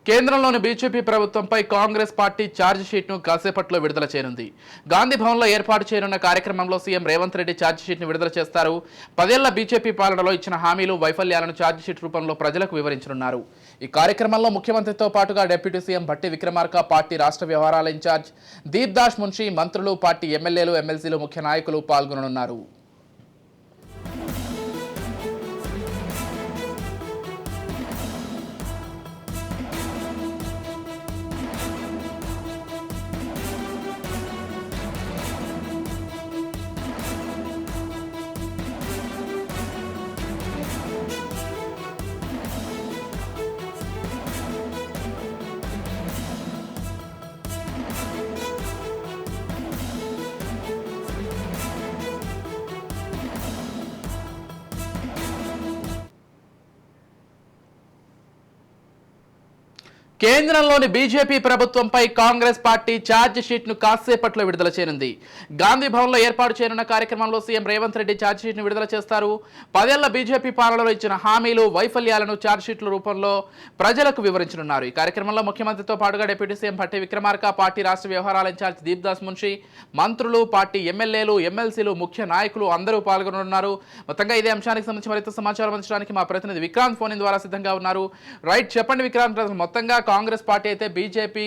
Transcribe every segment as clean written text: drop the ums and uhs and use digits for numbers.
కేంద్రంలోని బీజేపీ ప్రభుత్వంపై Congress party charge షీట్ను కాసేపట్లో విడుదల చేయనుంది. గాంధీ భవన్లో ఏర్పాటు చేయనున్న కార్యక్రమంలో సీఎం రేవంత్ రెడ్డి ఛార్జ్ షీట్ను విడుదల చేస్తారు. 10 ఏళ్ల బీజేపీ పాలనలో ఇచ్చిన హామీలు, వైఫల్యాలను ఛార్జ్ షీట్ రూపంలో ప్రజలకు వివరించనున్నారు. ఈ కార్యక్రమంలో ముఖ్యమంత్రితో పాటుగా deputy CM Bhatti Vikramarka, party రాష్ట్ర వ్యవహారాల ఇన్ఛార్జ్ దీప్దాస్ మున్షి, మంత్రులు, పార్టీ ఎమ్మెల్యేలు, ఎమ్మెల్సీలు, ముఖ్య నాయకులు పాల్గొననున్నారు. కేంద్రంలోని బీజేపీ ప్రభుత్వంపై కాంగ్రెస్ పార్టీ ఛార్జ్ షీట్ను కాసేపట్లో విడుదల చేయనుంది. గాంధీ భవన్లో ఏర్పాటు చేయనున్న కార్యక్రమంలో సీఎం రేవంత్ రెడ్డి ఛార్జ్ షీట్ను విడుదల చేస్తారు. 10 ఏళ్ల బీజేపీ పాలనలో ఇచ్చిన హామీలు, వైఫల్యాలను ఛార్జ్ షీట్ల రూపంలో ప్రజలకు వివరించనున్నారు. ఈ కార్యక్రమంలో ముఖ్యమంత్రితో పాటుగా deputy CM Bhatti Vikramarka, party రాష్ట్ర వ్యవహారాల ఇన్ఛార్జ్ దీప్దాస్ మున్షి, మంత్రులు, పార్టీ ఎమ్మెల్యేలు, ఎమ్మెల్సీలు, ముఖ్య నాయకులు అందరూ పాల్గొననున్నారు. మొత్తంగా ఇదే అంశానికి సంబంధించి మరింత సమాచారం అందించడానికి మా ప్రతినిధి విక్రాంత్ ఫోన్ ద్వారా సిద్ధంగా ఉన్నారు. రైట్, చెప్పండి విక్రాంత్. మొత్తంగా కాంగ్రెస్ పార్టీ అయితే బీజేపీ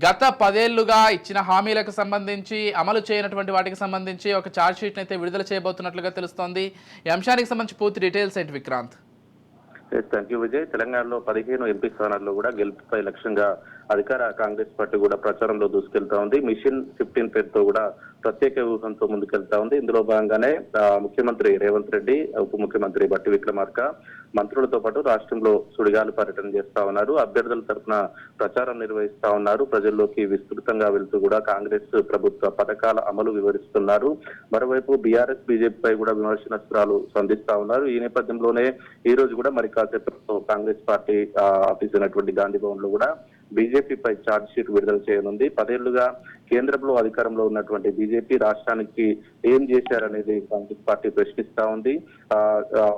గత 10 ఏళ్లుగా ఇచ్చిన హామీలకు సంబంధించి, అమలు చేయనటువంటి వాటికి సంబంధించి ఒక ఛార్జ్ షీట్ అయితే విడుదల చేయబోతున్నట్లుగా తెలుస్తోంది. ఈ అంశానికి సంబంధించి పూర్తి డీటెయిల్స్ ఏంటి విక్రాంత్? Thank you Vijay. తెలంగాణలో 15 ఎంపీ స్థానాల్లో కూడా గెలుపుపై లక్ష్యంగా అధికార కాంగ్రెస్ పార్టీ కూడా ప్రచారంలో దూసుకెళ్తా ఉంది. మిషన్ 15 పేరుతో కూడా ప్రత్యేక వ్యూహంతో ముందుకెళ్తా ఉంది. ఇందులో భాగంగానే ముఖ్యమంత్రి రేవంత్ రెడ్డి, ఉప ముఖ్యమంత్రి భట్టి విక్రమార్క, మంత్రులతో పాటు రాష్ట్రంలో సుడిగాలి పర్యటన చేస్తా ఉన్నారు. అభ్యర్థుల తరఫున ప్రచారం నిర్వహిస్తా ఉన్నారు. ప్రజల్లోకి విస్తృతంగా వెళ్తూ కూడా కాంగ్రెస్ ప్రభుత్వ పథకాల అమలు వివరిస్తున్నారు. మరోవైపు బీఆర్ఎస్, బీజేపీపై కూడా విమర్శనాస్త్రాలు సంధిస్తా ఉన్నారు. ఈ నేపథ్యంలోనే ఈ రోజు కూడా మరి కాసేపు కాంగ్రెస్ పార్టీ ఆఫీస్ అయినటువంటి గాంధీ భవన్ లో కూడా బీజేపీపై ఛార్జ్ షీట్ విడుదల చేయనుంది. 10 ఏళ్లుగా కేంద్రంలో అధికారంలో ఉన్నటువంటి బీజేపీ రాష్ట్రానికి ఏం చేశారనేది కాంగ్రెస్ పార్టీ ప్రశ్నిస్తా ఉంది.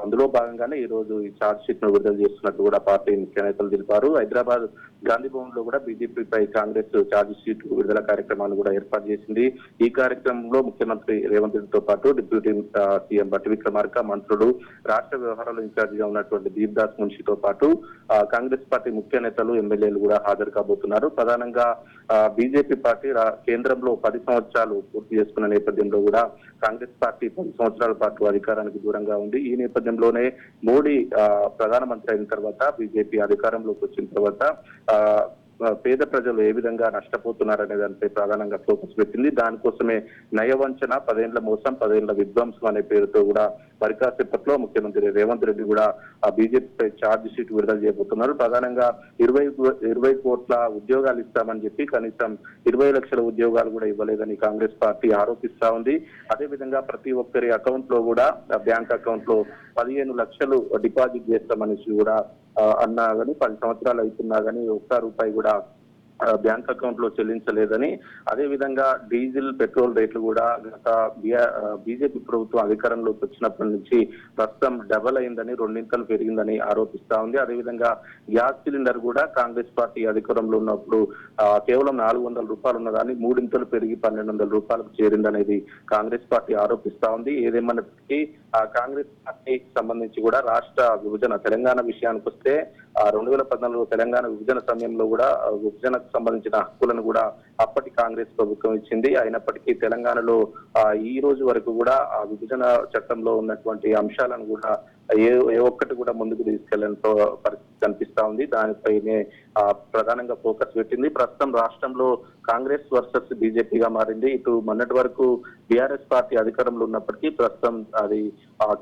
అందులో భాగంగానే ఈ రోజు ఈ ఛార్జ్ షీట్ ను విడుదల చేస్తున్నట్టు కూడా పార్టీ ముఖ్య నేతలు తెలిపారు. హైదరాబాద్ గాంధీ భవన్ లో కూడా బీజేపీపై కాంగ్రెస్ ఛార్జ్ షీట్ విడుదల కార్యక్రమాన్ని కూడా ఏర్పాటు చేసింది. ఈ కార్యక్రమంలో ముఖ్యమంత్రి రేవంత్ రెడ్డితో పాటు డిప్యూటీ సీఎం భట్టి విక్రమార్క, మంత్రులు, రాష్ట్ర వ్యవహారాల ఇన్ఛార్జ్ గా ఉన్నటువంటి దీప్దాస్ మున్షితో పాటు కాంగ్రెస్ పార్టీ ముఖ్య నేతలు, ఎమ్మెల్యేలు కూడా హాజరు కాబోతున్నారు. ప్రధానంగా బీజేపీ పార్టీ కేంద్రంలో 10 సంవత్సరాలు పూర్తి చేసుకున్న నేపథ్యంలో కూడా కాంగ్రెస్ పార్టీ 10 సంవత్సరాల పాటు అధికారానికి దూరంగా ఉంది. ఈ నేపథ్యంలోనే మోడీ ప్రధానమంత్రి అయిన తర్వాత, బీజేపీ అధికారంలోకి వచ్చిన తర్వాత పేద ప్రజలు ఏ విధంగా నష్టపోతున్నారనే దానిపై ప్రధానంగా ఫోకస్ పెట్టింది. దానికోసమే నయవంచన, 10 ఏళ్ల మోసం, 10 ఏళ్ల విధ్వంసం అనే పేరుతో కూడా మరి కాసేపట్లో ముఖ్యమంత్రి రేవంత్ రెడ్డి కూడా ఆ బీజేపీపై ఛార్జ్ షీట్ విడుదల చేయబోతున్నారు. ప్రధానంగా 20 కోట్ల ఉద్యోగాలు ఇస్తామని చెప్పి కనీసం 20 లక్షల ఉద్యోగాలు కూడా ఇవ్వలేదని కాంగ్రెస్ పార్టీ ఆరోపిస్తా ఉంది. అదేవిధంగా ప్రతి ఒక్కరి అకౌంట్ లో కూడా, బ్యాంక్ అకౌంట్ లో 15 లక్షలు డిపాజిట్ చేస్తామని కూడా అన్నా గానీ 10 సంవత్సరాలు అవుతున్నా గానీ ఒక్క రూపాయి కూడా బ్యాంక్ అకౌంట్ లో చెల్లించలేదని, అదే విధంగా డీజిల్, పెట్రోల్ రేట్లు కూడా గత బీజేపీ ప్రభుత్వం అధికారంలోకి వచ్చినప్పటి నుంచి ప్రస్తుతం డబల్ అయిందని, 2 పెరిగిందని ఆరోపిస్తా ఉంది. అదేవిధంగా గ్యాస్ సిలిండర్ కూడా కాంగ్రెస్ పార్టీ అధికారంలో ఉన్నప్పుడు కేవలం 400 రూపాయలు ఉన్నదాన్ని 3 పెరిగి 1200 రూపాయలకు చేరిందనేది కాంగ్రెస్ పార్టీ ఆరోపిస్తా ఉంది. ఏదేమన్నప్పటికీ కాంగ్రెస్ పార్టీకి సంబంధించి కూడా రాష్ట్ర విభజన, తెలంగాణ విషయానికి వస్తే 2014 తెలంగాణ విభజన సమయంలో కూడా విభజనకు సంబంధించిన హక్కులను కూడా అప్పటి కాంగ్రెస్ ప్రభుత్వం ఇచ్చింది. అయినప్పటికీ తెలంగాణలో ఈ రోజు వరకు కూడా ఆ విభజన చట్టంలో ఉన్నటువంటి అంశాలను కూడా ఏ ఒక్కటి కూడా ముందుకు తీసుకెళ్లని పరిస్థితి కనిపిస్తా ఉంది. దానిపైనే ప్రధానంగా ఫోకస్ పెట్టింది. ప్రస్తుతం రాష్ట్రంలో కాంగ్రెస్ వర్సెస్ బీజేపీగా మారింది. ఇటు మొన్నటి వరకు బీఆర్ఎస్ పార్టీ అధికారంలో ఉన్నప్పటికీ ప్రస్తుతం అది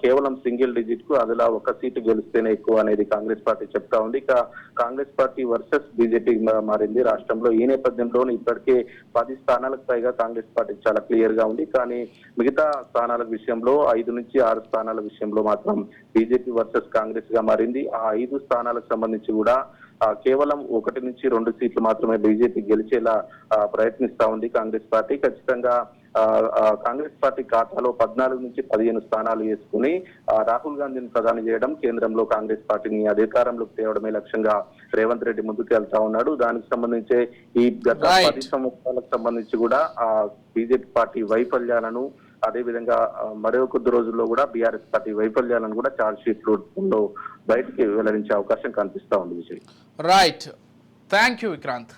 కేవలం సింగిల్ డిజిట్ కు, అదిలా 1 సీటు గెలిస్తేనే ఎక్కువ అనేది కాంగ్రెస్ పార్టీ చెప్తా ఉంది. ఇక కాంగ్రెస్ పార్టీ వర్సెస్ బీజేపీ మారింది రాష్ట్రంలో. ఈ నేపథ్యంలో ఇప్పటికే 10 స్థానాలకు పైగా కాంగ్రెస్ పార్టీ చాలా క్లియర్ గా ఉంది. కానీ మిగతా స్థానాల విషయంలో 5 నుంచి 6 స్థానాల విషయంలో మాత్రం బీజేపీ వర్సెస్ కాంగ్రెస్ గా మారింది. ఆ 5 స్థానాలకు సంబంధించి కూడా కేవలం 1 నుంచి 2 సీట్లు మాత్రమే బీజేపీ గెలిచేలా ప్రయత్నిస్తా ఉంది కాంగ్రెస్ పార్టీ. ఖచ్చితంగా కాంగ్రెస్ పార్టీ ఖాతాలో 14 నుంచి 15 స్థానాలు వేసుకుని రాహుల్ గాంధీని ప్రధాని చేయడం, కేంద్రంలో కాంగ్రెస్ పార్టీని అధికారంలోకి తేవడమే లక్ష్యంగా రేవంత్ రెడ్డి ముందుకు వెళ్తా ఉన్నాడు. దానికి సంబంధించి ఈ గత Right. 10 సంవత్సరాలకు సంబంధించి కూడా ఆ బీజేపీ పార్టీ వైఫల్యాలను, అదే విధంగా మరో కొద్ది రోజుల్లో కూడా బీఆర్ఎస్ పార్టీ వైఫల్యాలను కూడా ఛార్జ్ షీట్ రూపంలో బయటికి వెల్లడించే అవకాశం కనిపిస్తా ఉంది Vijay. Right, thank you Vikrant.